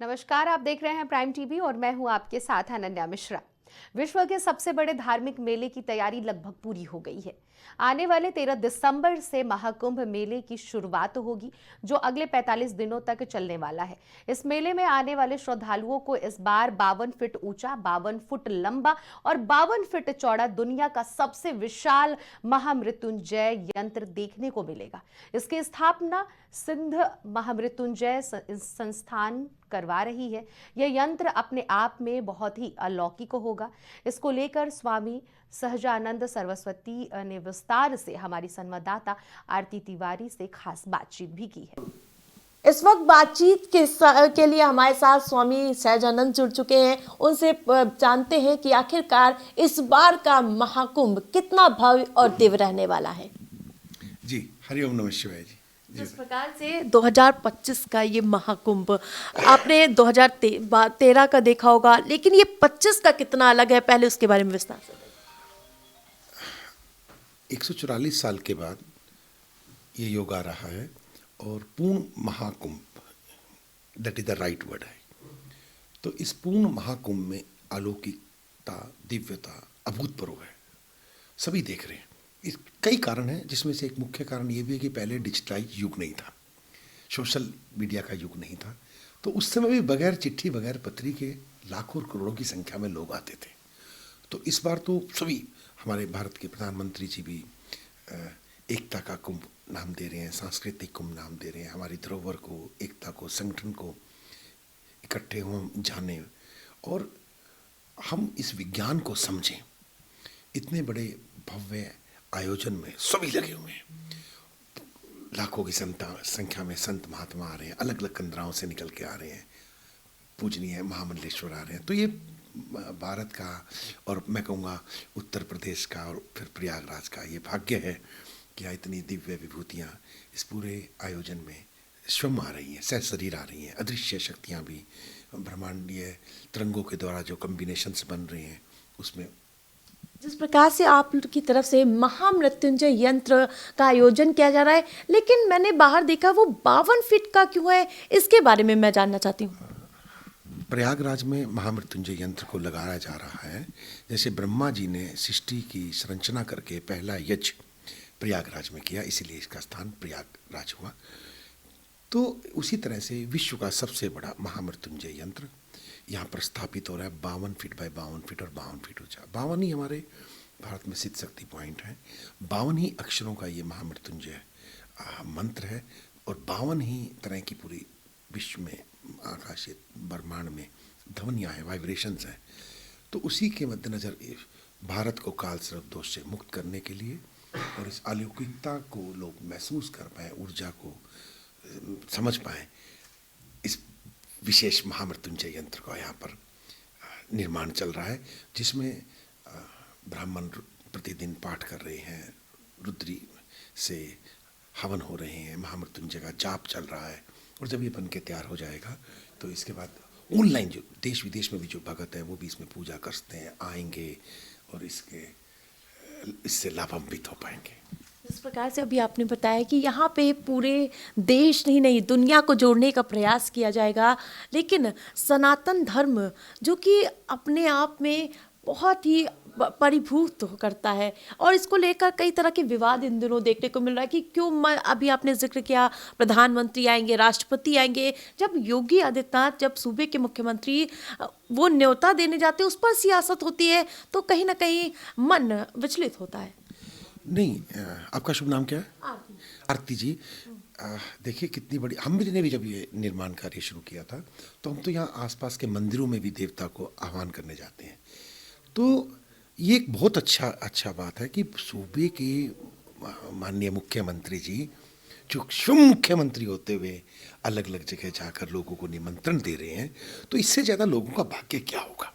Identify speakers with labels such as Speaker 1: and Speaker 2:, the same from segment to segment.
Speaker 1: नमस्कार, आप देख रहे हैं प्राइम टीवी और मैं हूं आपके साथ अनन्या मिश्रा। विश्व के सबसे बड़े धार्मिक मेले की तैयारी लगभग पूरी हो गई है। आने वाले 13 दिसंबर से महाकुंभ मेले की शुरुआत होगी, जो अगले 45 दिनों तक चलने वाला है। इस मेले में आने वाले श्रद्धालुओं को इस बार 52 फीट ऊंचा, 52 फुट लंबा और 52 फीट चौड़ा दुनिया का सबसे विशाल महामृत्युंजय यंत्र देखने को मिलेगा। इसकी स्थापना सिंध महामृत्युंजय संस्थान करवा रही है। यह यंत्र अपने आप में बहुत ही अलौकिक होगा। इसको लेकर स्वामी सहजानंद सरस्वती ने विस्तार से हमारी संवाददाता आरती तिवारी से खास बातचीत भी की है।
Speaker 2: इस वक्त बातचीत के लिए हमारे साथ स्वामी सहजानंद जुड़ चुके हैं। उनसे जानते हैं कि आखिरकार इस बार का महाकुंभ कितना भव्य और दिव्य रहने वाला है।
Speaker 3: जी, हरिओम नमः शिवाय जी।
Speaker 2: जिस प्रकार से 2025 का ये महाकुंभ आपने 2013 का देखा होगा, लेकिन ये 25 का कितना अलग है, पहले उसके बारे में विस्तार से।
Speaker 3: 144 साल के बाद ये योग आ रहा है और पूर्ण Mahakumbh, that is the right word है। तो इस पूर्ण महाकुंभ में अलौकिकता, दिव्यता अभूतपूर्व है, सभी देख रहे हैं। इस कई कारण हैं, जिसमें से एक मुख्य कारण ये भी है कि पहले डिजिटलाइज युग नहीं था, सोशल मीडिया का युग नहीं था। तो उस समय भी बगैर चिट्ठी, बगैर पत्री के लाखों और करोड़ों की संख्या में लोग आते थे। तो इस बार तो सभी, हमारे भारत के प्रधानमंत्री जी भी एकता का कुंभ नाम दे रहे हैं, सांस्कृतिक कुंभ नाम दे रहे हैं। हमारी धरोहर को, एकता को, संगठन को इकट्ठे हों, जाने और हम इस विज्ञान को समझें। इतने बड़े भव्य आयोजन में सभी लगे हुए हैं। लाखों की संख्या में संत महात्मा आ रहे हैं, अलग अलग कंदराओं से निकल के आ रहे हैं, पूजनीय महामंडलेश्वर आ रहे हैं। तो ये भारत का और मैं कहूँगा उत्तर प्रदेश का और फिर प्रयागराज का ये भाग्य है कि इतनी दिव्य विभूतियाँ इस पूरे आयोजन में स्वयं आ रही हैं, सह शरीर आ रही हैं। अदृश्य शक्तियाँ भी, ब्रह्मांडीय तरंगों के द्वारा जो कॉम्बिनेशंस बन रहे हैं उसमें।
Speaker 2: जिस प्रकार से आपकी तरफ से महामृत्युंजय यंत्र का आयोजन किया जा रहा है, लेकिन मैंने बाहर देखा वो 52 फीट का क्यों है, इसके बारे में मैं जानना चाहती हूँ।
Speaker 3: प्रयागराज में महामृत्युंजय यंत्र को लगाया जा रहा है। जैसे ब्रह्मा जी ने सृष्टि की संरचना करके पहला यज्ञ प्रयागराज में किया, इसीलिए इसका स्थान प्रयागराज हुआ। तो उसी तरह से विश्व का सबसे बड़ा महामृत्युंजय यंत्र यहाँ पर स्थापित हो रहा है। 52 फीट बाय 52 फीट और 52 फीट ऊंचा। 52 ही हमारे भारत में सिद्ध शक्ति पॉइंट है। 52 ही अक्षरों का ये महामृत्युंजय मंत्र है और 52 ही तरह की पूरी विश्व में, आकाशीय ब्रह्मांड में ध्वनियाँ हैं, वाइब्रेशंस हैं। तो उसी के मद्देनज़र भारत को काल सर्प दोष से मुक्त करने के लिए और इस अलौकिकता को लोग महसूस कर पाएँ, ऊर्जा को समझ पाएँ, इस विशेष महामृत्युंजय यंत्र का यहाँ पर निर्माण चल रहा है, जिसमें ब्राह्मण प्रतिदिन पाठ कर रहे हैं, रुद्री से हवन हो रहे हैं, महामृत्युंजय का जाप चल रहा है। और जब ये बन के तैयार हो जाएगा तो इसके बाद ऑनलाइन जो देश विदेश में भी जो भगत हैं वो भी इसमें पूजा करते हैं, आएंगे और इससे लाभान्वित हो पाएंगे।
Speaker 2: इस प्रकार से अभी आपने बताया कि यहाँ पे पूरे देश नहीं दुनिया को जोड़ने का प्रयास किया जाएगा, लेकिन सनातन धर्म जो कि अपने आप में बहुत ही परिभूत करता है और इसको लेकर कई तरह के विवाद इन दिनों देखने को मिल रहा है कि क्यों, अभी आपने जिक्र किया प्रधानमंत्री आएंगे, राष्ट्रपति आएंगे। जब योगी आदित्यनाथ, जब सूबे के मुख्यमंत्री वो न्योता देने जाते हैं, उस पर सियासत होती है, तो कहीं ना कहीं मन विचलित होता है।
Speaker 3: नहीं, आपका शुभ नाम क्या है? आरती जी। देखिए कितनी बड़ी, हम भी ने भी जब ये निर्माण कार्य शुरू किया था तो हम तो यहाँ आसपास के मंदिरों में भी देवता को आह्वान करने जाते हैं। तो ये एक बहुत अच्छा बात है कि सूबे के माननीय मुख्यमंत्री जी, जो स्वयं मुख्यमंत्री होते हुए अलग अलग जगह जाकर लोगों को निमंत्रण दे रहे हैं। तो इससे ज़्यादा लोगों का भाग्य क्या होगा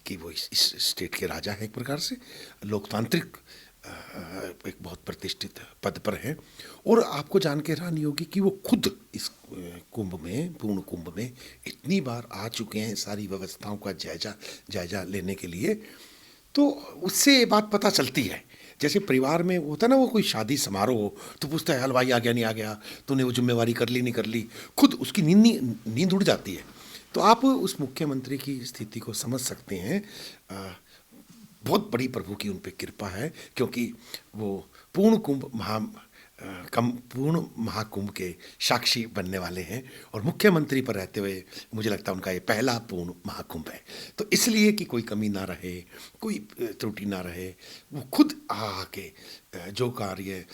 Speaker 3: कि वो इस स्टेट के राजा हैं, एक प्रकार से लोकतांत्रिक एक बहुत प्रतिष्ठित पद पर है। और आपको जान के हैरानी होगी कि वो खुद इस कुंभ में, पूर्ण कुंभ में इतनी बार आ चुके हैं सारी व्यवस्थाओं का जायजा लेने के लिए। तो उससे ये बात पता चलती है जैसे परिवार में होता है ना, वो कोई शादी समारोह हो तो पूछता है हलवाई आ गया नहीं आ गया, तूने वो जिम्मेवारी कर ली नहीं कर ली, खुद उसकी नींद उड़ जाती है तो आप उस मुख्यमंत्री की स्थिति को समझ सकते हैं। बहुत बड़ी प्रभु की उन पे कृपा है, क्योंकि वो पूर्ण महाकुंभ के साक्षी बनने वाले हैं, और मुख्यमंत्री पर रहते हुए मुझे लगता है उनका ये पहला पूर्ण महाकुंभ है। तो इसलिए कि कोई कमी ना रहे, कोई त्रुटि ना रहे, वो खुद आके जो कार्य,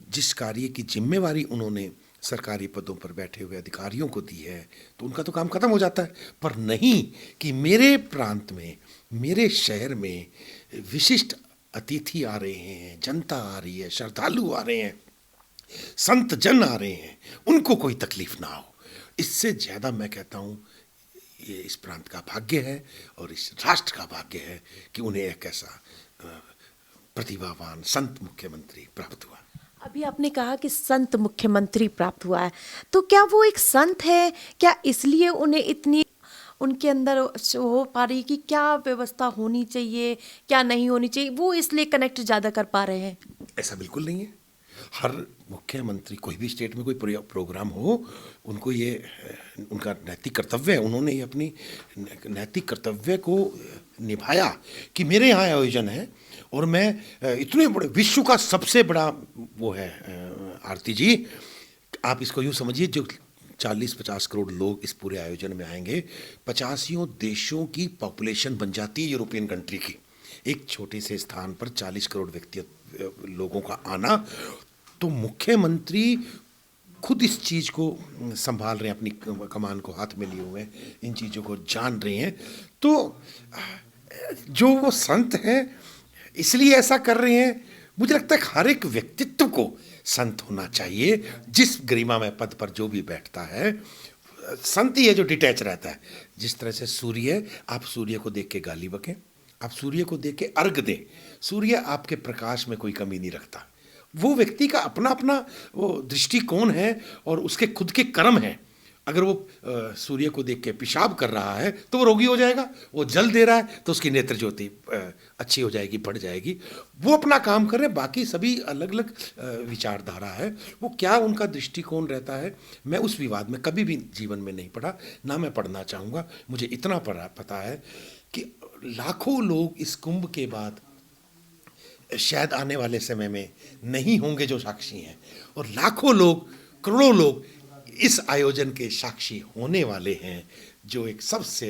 Speaker 3: जिस कार्य की जिम्मेवारी उन्होंने सरकारी पदों पर बैठे हुए अधिकारियों को दी है, तो उनका तो काम खत्म हो जाता है। पर नहीं कि मेरे प्रांत में, मेरे शहर में विशिष्ट अतिथि आ रहे हैं, जनता आ रही है, श्रद्धालु आ रहे हैं, संत जन आ रहे हैं, उनको कोई तकलीफ ना हो। इससे ज़्यादा मैं कहता हूँ ये इस प्रांत का भाग्य है और इस राष्ट्र का भाग्य है कि उन्हें एक ऐसा प्रतिभावान संत मुख्यमंत्री प्राप्त हुआ।
Speaker 2: अभी आपने कहा कि संत मुख्यमंत्री प्राप्त हुआ है, तो क्या वो एक संत है? क्या इसलिए उन्हें इतनी उनके अंदर हो पा रही कि क्या व्यवस्था होनी चाहिए, क्या नहीं होनी चाहिए, वो इसलिए कनेक्ट ज़्यादा कर पा रहे हैं?
Speaker 3: ऐसा बिल्कुल नहीं है। हर मुख्यमंत्री, कोई भी स्टेट में कोई प्रोग्राम हो, उनको ये उनका नैतिक कर्तव्य है, उन्होंने ये अपनी नैतिक कर्तव्य को निभाया कि मेरे यहाँ आयोजन है और मैं इतने बड़े विश्व का सबसे बड़ा वो है। आरती जी, आप इसको यूँ समझिए, जो 40-50 करोड़ लोग इस पूरे आयोजन में आएंगे, 50 देशों की पॉपुलेशन बन जाती है यूरोपियन कंट्री की। एक छोटे से स्थान पर 40 करोड़ लोगों का आना, तो मुख्यमंत्री खुद इस चीज़ को संभाल रहे हैं, अपनी कमान को हाथ में लिए हुए हैं, इन चीज़ों को जान रहे हैं। तो जो वो संत हैं इसलिए ऐसा कर रहे हैं। मुझे लगता है हर एक व्यक्तित्व को संत होना चाहिए, जिस गरिमा में पद पर जो भी बैठता है। संत ही है जो डिटैच रहता है। जिस तरह से सूर्य, आप सूर्य को देख के गाली बकें, आप सूर्य को देख के अर्घ दें, सूर्य आपके प्रकाश में कोई कमी नहीं रखता। वो व्यक्ति का अपना अपना वो दृष्टिकोण है और उसके खुद के कर्म हैं। अगर वो सूर्य को देख के पेशाब कर रहा है तो वो रोगी हो जाएगा, वो जल दे रहा है तो उसकी नेत्र ज्योति अच्छी हो जाएगी, बढ़ जाएगी। वो अपना काम कर रहे हैं, बाकी सभी अलग अलग विचारधारा है। वो क्या उनका दृष्टिकोण रहता है, मैं उस विवाद में कभी भी जीवन में नहीं पड़ा, ना मैं पढ़ना चाहूँगा। मुझे इतना पता है कि लाखों लोग इस कुंभ के बाद शायद आने वाले समय में नहीं होंगे जो साक्षी हैं, और लाखों लोग, करोड़ों लोग इस आयोजन के साक्षी होने वाले हैं, जो एक सबसे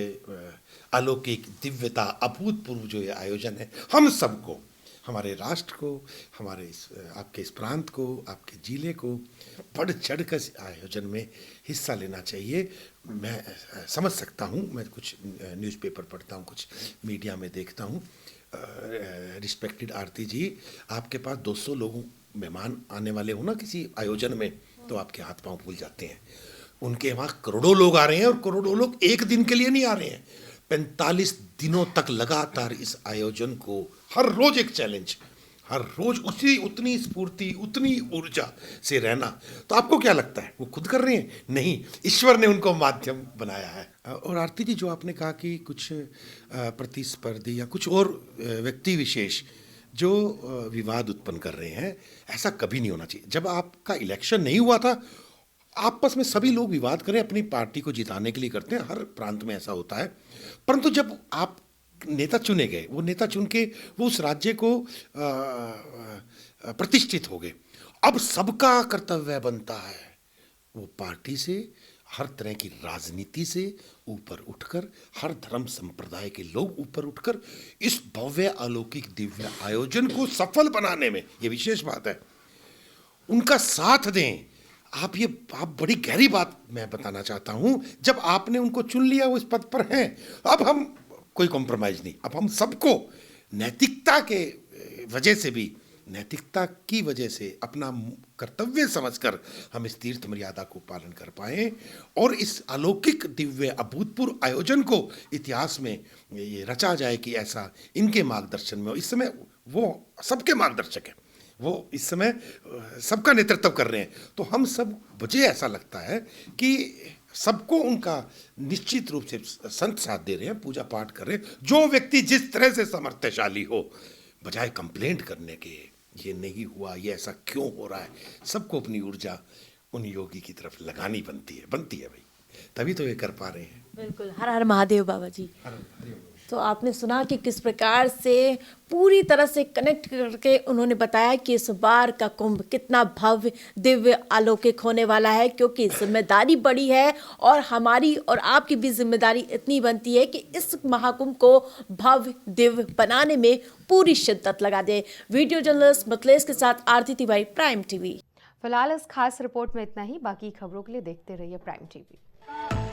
Speaker 3: अलौकिक, दिव्यता, अभूतपूर्व जो ये आयोजन है। हम सबको, हमारे राष्ट्र को, हमारे आपके इस प्रांत को, आपके जिले को बढ़ चढ़ कर इस आयोजन में हिस्सा लेना चाहिए। मैं समझ सकता हूँ, मैं कुछ न्यूज़पेपर पढ़ता हूँ, कुछ मीडिया में देखता हूँ। रिस्पेक्टेड आरती जी, आपके पास 200 लोग मेहमान आने वाले हो ना किसी आयोजन में, तो आपके हाथ पांव फूल जाते हैं। उनके वहाँ करोड़ों लोग आ रहे हैं, और करोड़ों लोग एक दिन के लिए नहीं आ रहे हैं, 45 दिनों तक लगातार इस आयोजन को, हर रोज एक चैलेंज, हर रोज उतनी स्फूर्ति, उतनी ऊर्जा से रहना। तो आपको क्या लगता है वो खुद कर रहे हैं? नहीं, ईश्वर ने उनको माध्यम बनाया है। और आरती जी, जो आपने कहा कि कुछ प्रतिस्पर्धी या कुछ और व्यक्ति विशेष जो विवाद उत्पन्न कर रहे हैं, ऐसा कभी नहीं होना चाहिए। जब आपका इलेक्शन नहीं हुआ था, आपस में सभी लोग विवाद करें, अपनी पार्टी को जिताने के लिए करते हैं, हर प्रांत में ऐसा होता है। परंतु जब आप नेता चुने गए, वो नेता चुन के वो उस राज्य को प्रतिष्ठित हो गए, अब सबका कर्तव्य बनता है वो पार्टी से, हर तरह की राजनीति से ऊपर उठकर, हर धर्म संप्रदाय के लोग ऊपर उठकर इस भव्य, अलौकिक, दिव्य आयोजन को सफल बनाने में, ये विशेष बात है, उनका साथ दें। आप बड़ी गहरी बात मैं बताना चाहता हूं, जब आपने उनको चुन लिया, वो इस पद पर हैं, अब हम कोई कॉम्प्रोमाइज नहीं, अब हम सबको नैतिकता के वजह से भी, नैतिकता की वजह से अपना कर्तव्य समझकर हम इस तीर्थ मर्यादा को पालन कर पाएं, और इस अलौकिक, दिव्य, अभूतपूर्व आयोजन को इतिहास में ये रचा जाए कि ऐसा इनके मार्गदर्शन में। इस समय वो सबके मार्गदर्शक हैं, वो इस समय सबका नेतृत्व कर रहे हैं। तो हम सब, मुझे ऐसा लगता है कि सबको उनका निश्चित रूप से संत साथ दे रहे हैं, पूजा पाठ कर रहे हैं। जो व्यक्ति जिस तरह से समर्थशाली हो, बजाय कंप्लेंट करने के, ये नहीं हुआ, ये ऐसा क्यों हो रहा है, सबको अपनी ऊर्जा उन योगी की तरफ लगानी बनती है भाई, तभी तो ये कर पा रहे हैं।
Speaker 2: बिल्कुल, हर हर महादेव बाबा जी। तो आपने सुना कि किस प्रकार से पूरी तरह से कनेक्ट करके उन्होंने बताया कि इस बार का कुंभ कितना भव्य दिव्य अलौकिक होने वाला है, क्योंकि जिम्मेदारी बड़ी है और हमारी और आपकी भी जिम्मेदारी इतनी बनती है कि इस महाकुंभ को भव्य दिव्य बनाने में पूरी शिद्दत लगा दे। वीडियो जर्नलिस्ट मिथिलेश के साथ आरती तिवारी, प्राइम टीवी।
Speaker 1: फिलहाल इस खास रिपोर्ट में इतना ही। बाकी खबरों के लिए देखते रहिए प्राइम टीवी।